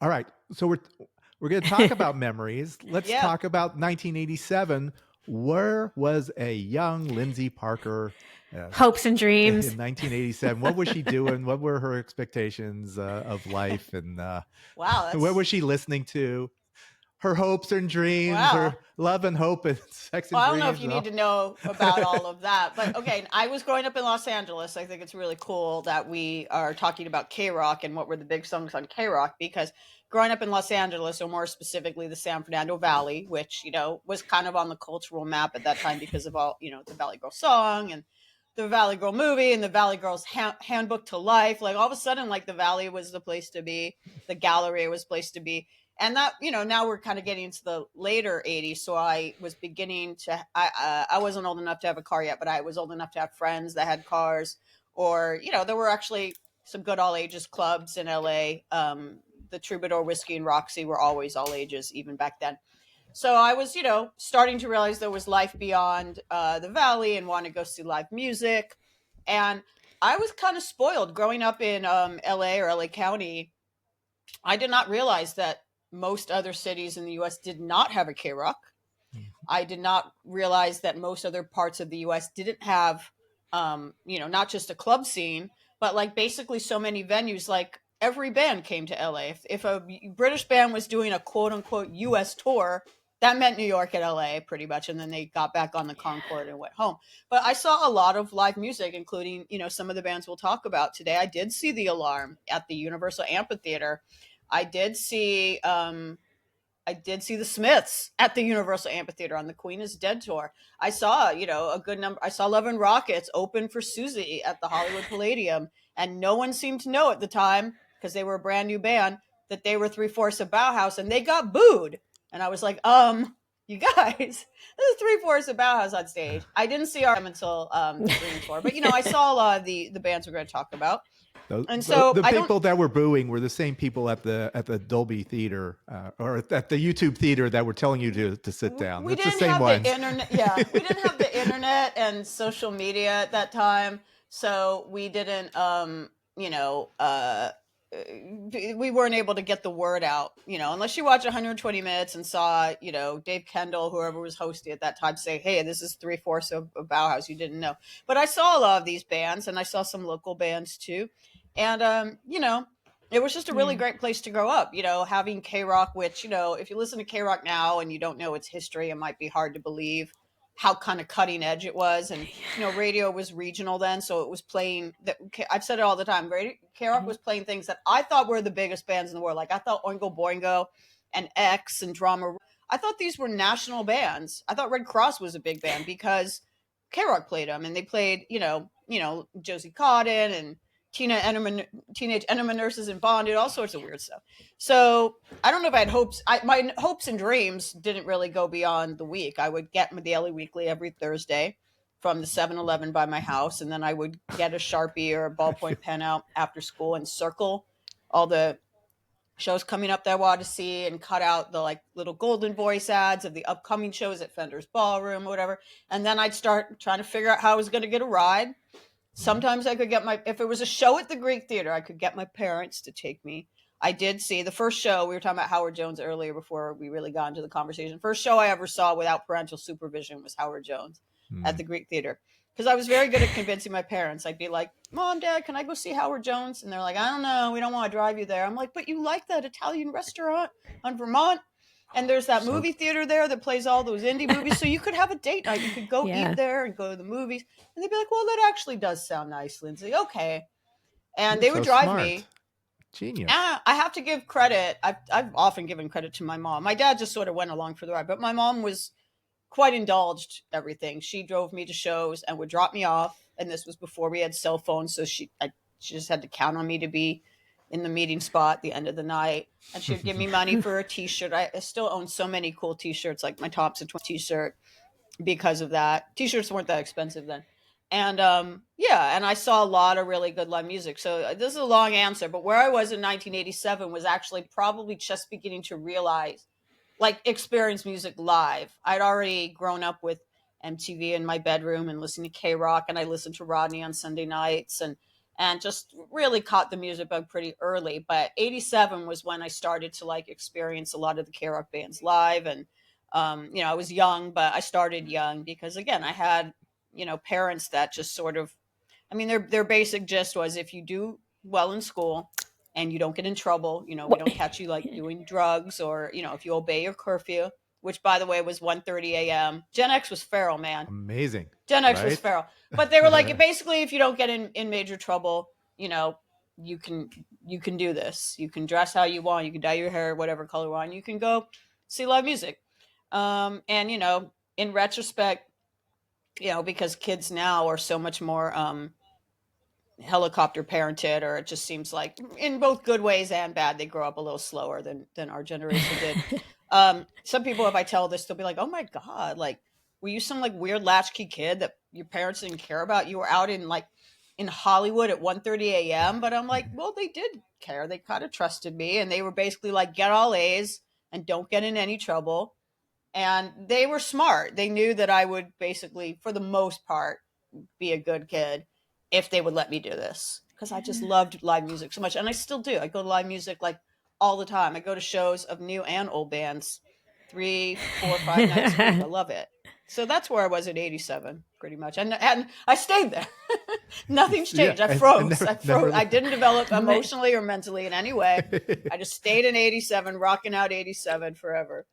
All right. So we're going to talk about memories. Let's Yeah. talk about 1987. Where was a young Lyndsey Parker uh, Hopes and in dreams. 1987? What was she doing? What were her expectations of life? And Wow, what was that's she listening to? Her hopes and dreams, wow. her love and hope and sex Well, and I don't know if dreams. you And need all. to know about all of that, but okay, I was growing up in Los Angeles. I think it's really cool that we are talking about K-Rock and what were the big songs on K-Rock because growing up in Los Angeles, or more specifically the San Fernando Valley, which, was kind of on the cultural map at that time because of all, the Valley Girl song and the Valley Girl movie and the Valley Girls handbook to life. Like all of a sudden, like the Valley was the place to be, the Galleria was the place to be. And that, now we're kind of getting into the later 80s. So I was beginning to, I wasn't old enough to have a car yet, but I was old enough to have friends that had cars. Or, there were actually some good all ages clubs in LA. The Troubadour, Whiskey, and Roxy were always all ages, even back then. So I was, starting to realize there was life beyond the valley and want to go see live music. And I was kind of spoiled growing up in LA or LA County. I did not realize that most other cities in the US did not have a K Rock. I did not realize that most other parts of the US didn't have, not just a club scene, but like basically so many venues. Like every band came to LA. If a British band was doing a quote unquote US tour, that meant New York and LA pretty much. And then they got back on the Concorde and went home. But I saw a lot of live music, including, some of the bands we'll talk about today. I did see The Alarm at the Universal Amphitheater. I did see I did see the Smiths at the Universal Amphitheater on the Queen is Dead tour. I saw, a good number. I saw Love and Rockets open for Susie at the Hollywood Palladium, and no one seemed to know at the time because they were a brand new band that they were three-fourths of Bauhaus, and they got booed. And I was like, you guys, this is three-fourths of Bauhaus on stage. I didn't see RM until the Dream tour, but I saw a lot of the bands we're going to talk about, and so The I don't. people that were booing were the same people at the Dolby Theater or at the YouTube Theater that were telling you to sit down. We That's the didn't same have the ones. internet. Yeah, we didn't have the internet and social media at that time, so we didn't. We weren't able to get the word out. Unless you watch 120 minutes and saw, Dave Kendall, whoever was hosting at that time, say, "Hey, this is three-fourths of Bauhaus." You didn't know, but I saw a lot of these bands, and I saw some local bands too, and it was just a really Yeah. great place to grow up, having K Rock, which, if you listen to K Rock now and you don't know its history, it might be hard to believe how kind of cutting edge it was. And, radio was regional then. So it was playing that. I've said it all the time. K Rock Mhm. was playing things that I thought were the biggest bands in the world. Like I thought Oingo Boingo and X and Drama. I thought these were national bands. I thought Red Cross was a big band because K Rock played them and they played, Josie Cotton and Teenage Enema Nurses and Bonded, all sorts of weird stuff. So I don't know if I had hopes. My hopes and dreams didn't really go beyond the week. I would get my Daily Weekly every Thursday from the 7-Eleven by my house, and then I would get a Sharpie or a I feel ballpoint pen out after school and circle all the shows coming up that I wanted to see and cut out the like little golden voice ads of the upcoming shows at Fender's Ballroom or whatever. And then I'd start trying to figure out how I was going to get a ride. Mhm. Sometimes I could get if it was a show at the Greek Theater, I could get my parents to take me. I did see the first show. We were talking about Howard Jones earlier before we really got into the conversation. First show I ever saw without parental supervision was Howard Jones at Mm. the Greek Theater. Because I was very good at convincing my parents. I'd be like, "Mom, Dad, can I go see Howard Jones?" And they're like, "I don't know. We don't want to drive you there." I'm like, "But you like that Italian restaurant on Vermont? And there's that So movie theater there that plays all those indie movies. So you could have a date night. You could go eat Yeah. there and go to the movies." And they'd be like, "Well, that actually does sound nice, Lyndsey. Okay." And you're they would so drive smart, me. genius. I have to give credit. I've often given credit to my mom. My dad just sort of went along for the ride, but my mom was quite indulged everything. She drove me to shows and would drop me off. And this was before we had cell phones. So she just had to count on me to be in the meeting spot at the end of the night. And she would give me money for a t-shirt. I still own so many cool t-shirts, like my Thompson t-shirt because of that. T-shirts weren't that expensive then. And yeah, and I saw a lot of really good live music. So this is a long answer, but where I was in 1987 was actually probably just beginning to realize, like, experience music live. I'd already grown up with MTV in my bedroom and listening to K Rock, and I listened to Rodney on Sunday nights, and just really caught the music bug pretty early. But 87 was when I started to like experience a lot of the K-Rock bands live. And, you know, I was young, but I started young because, again, I had, you know, parents that just sort of, I mean, their basic gist was if you do well in school and you don't get in trouble, you know, we don't catch you like doing drugs, or, you know, if you obey your curfew, which by the way was 1:30 a.m. Gen X was feral, man. Amazing. Gen X was Right? feral. But they were like, basically, if you don't get in major trouble, you know, you can do this. You can dress how you want. You can dye your hair whatever color you want. You can go see live music. And, you know, in retrospect, you know, because kids now are so much more helicopter parented, or it just seems like in both good ways and bad, they grow up a little slower than our generation did. Some people, if I tell this, they'll be like, oh my God, like, were you some like weird latchkey kid that your parents didn't care about? You were out in Hollywood at 1:30 a.m. But I'm like, well, they did care. They kind of trusted me, and they were basically like, get all A's and don't get in any trouble. And they were smart. They knew that I would basically, for the most part, be a good kid if they would let me do this, because I just loved live music so much. And I still do. I go to live music like all the time. I go to shows of new and old bands 3, 4, 5 nights a week. I love it. So that's where I was at 87, pretty much. And I stayed there. Nothing's changed. Yeah, I froze. never, I froze. never... I didn't develop emotionally or mentally in any way. I just stayed in 87, rocking out 87 forever.